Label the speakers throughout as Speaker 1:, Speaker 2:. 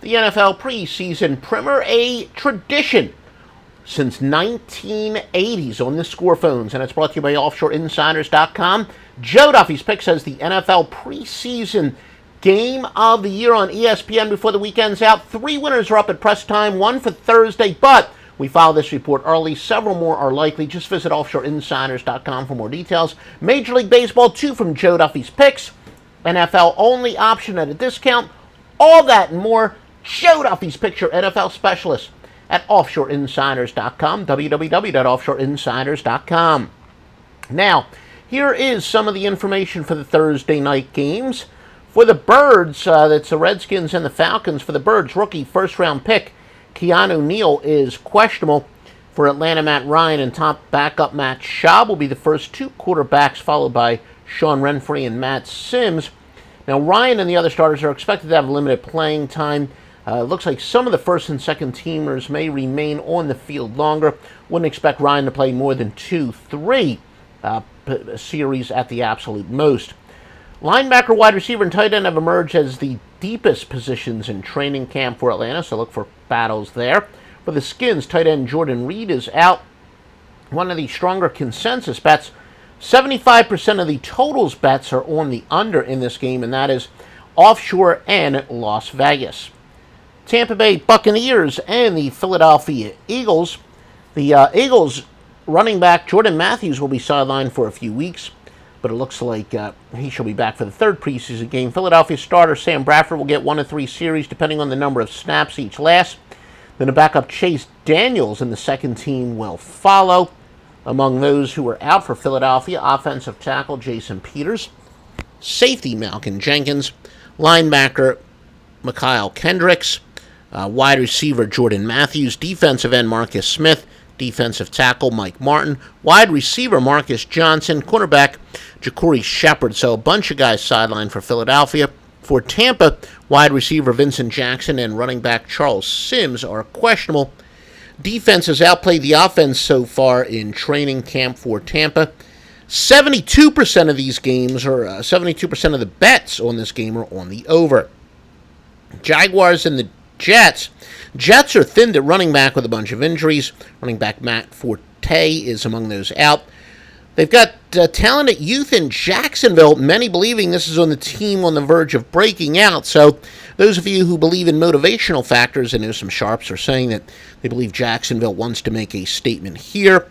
Speaker 1: the NFL preseason primer, a tradition since 1980s on the Score Phones, and it's brought to you by OffshoreInsiders.com. Joe Duffy's Pick says the NFL preseason game of the year on ESPN before the weekend's out. 3 winners are up at press time, 1 for Thursday, but we file this report early. Several more are likely. Just visit OffshoreInsiders.com for more details. Major League Baseball, 2 from Joe Duffy's Picks. NFL only option at a discount. All that and more. Joe Duffy's Picks, your NFL specialist at OffshoreInsiders.com, www.OffshoreInsiders.com. Now, here is some of the information for the Thursday night games. For the Birds, that's the Redskins and the Falcons. For the Birds, rookie first-round pick Keanu Neal is questionable. For Atlanta, Matt Ryan and top backup Matt Schaub will be the first 2 quarterbacks, followed by Sean Renfree and Matt Sims. Now, Ryan and the other starters are expected to have limited playing time. It looks like some of the first and second teamers may remain on the field longer. Wouldn't expect Ryan to play more than 2-3 series at the absolute most. Linebacker, wide receiver, and tight end have emerged as the deepest positions in training camp for Atlanta, so look for battles there. For the Skins, tight end Jordan Reed is out. One of the stronger consensus bets, 75% of the totals bets are on the under in this game, and that is offshore and Las Vegas. Tampa Bay Buccaneers and the Philadelphia Eagles. The Eagles running back Jordan Matthews will be sidelined for a few weeks, but it looks like he shall be back for the 3rd preseason game. Philadelphia starter Sam Bradford will get 1 to 3 series, depending on the number of snaps each lasts. Then the backup Chase Daniels and the second team will follow. Among those who are out for Philadelphia, offensive tackle Jason Peters, safety Malcolm Jenkins, linebacker Mikhail Kendricks, wide receiver Jordan Matthews, defensive end Marcus Smith, defensive tackle Mike Martin, wide receiver Marcus Johnson, cornerback Ja'Cory Shepard. So a bunch of guys sidelined for Philadelphia. For Tampa, wide receiver Vincent Jackson and running back Charles Sims are questionable. Defense has outplayed the offense so far in training camp for Tampa. 72% of these games, or 72% of the bets on this game are on the over. Jaguars and the Jets. Jets are thinned at running back with a bunch of injuries. Running back Matt Forte is among those out. They've got talented youth in Jacksonville, many believing this is on the team on the verge of breaking out. So those of you who believe in motivational factors, I know some sharps are saying that they believe Jacksonville wants to make a statement here.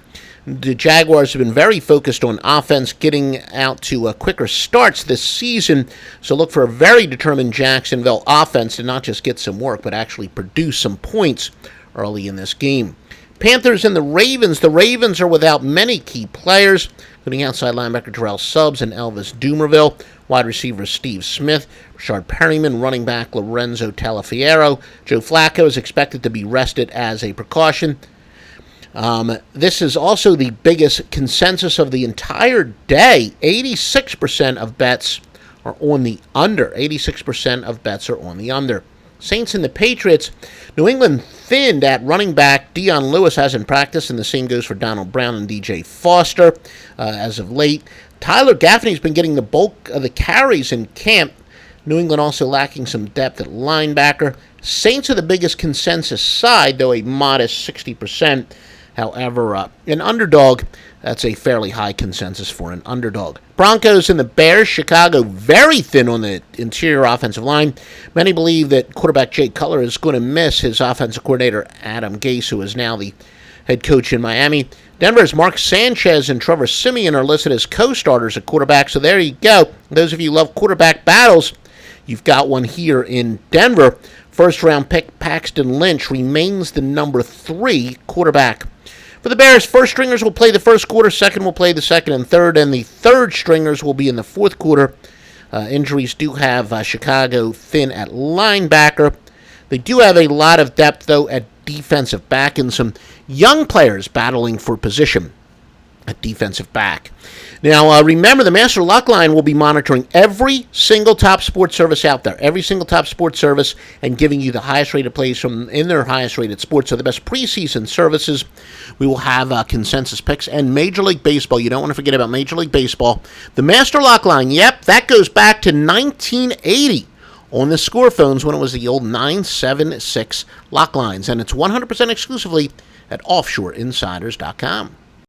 Speaker 1: The Jaguars have been very focused on offense, getting out to quicker starts this season, so look for a very determined Jacksonville offense to not just get some work, but actually produce some points early in this game. Panthers and the Ravens. The Ravens are without many key players, including outside linebacker Terrell Suggs and Elvis Dumervil, wide receiver Steve Smith, Rashard Perryman, running back Lorenzo Talafiero. Joe Flacco is expected to be rested as a precaution. This is also the biggest consensus of the entire day. 86% of bets are on the under. 86% of bets are on the under. Saints and the Patriots. New England thinned at running back. Dion Lewis hasn't practiced, and the same goes for Donald Brown and DJ Foster as of late. Tyler Gaffney's been getting the bulk of the carries in camp. New England also lacking some depth at linebacker. Saints are the biggest consensus side, though a modest 60%. However, an underdog, that's a fairly high consensus for an underdog. Broncos and the Bears. Chicago very thin on the interior offensive line. Many believe that quarterback Jay Cutler is going to miss his offensive coordinator Adam Gase, who is now the head coach in Miami. Denver's Mark Sanchez and Trevor Siemian are listed as co-starters at quarterback, so there you go. Those of you who love quarterback battles, you've got one here in Denver. First-round pick Paxton Lynch remains the number 3 quarterback. For the Bears, first stringers will play the first quarter, second will play the second and third, and the third stringers will be in the fourth quarter. Injuries do have Chicago thin at linebacker. They do have a lot of depth, though, at defensive back, and some young players battling for position at defensive back. Now, remember, the Master Lock Line will be monitoring every single top sports service out there, every single top sports service, and giving you the highest rated plays from in their highest rated sports. So the best preseason services. We will have consensus picks and Major League Baseball. You don't want to forget about Major League Baseball. The Master Lock Line, yep, that goes back to 1980. on the score phones when it was the old 976 lock lines. And it's 100% exclusively at offshoreinsiders.com.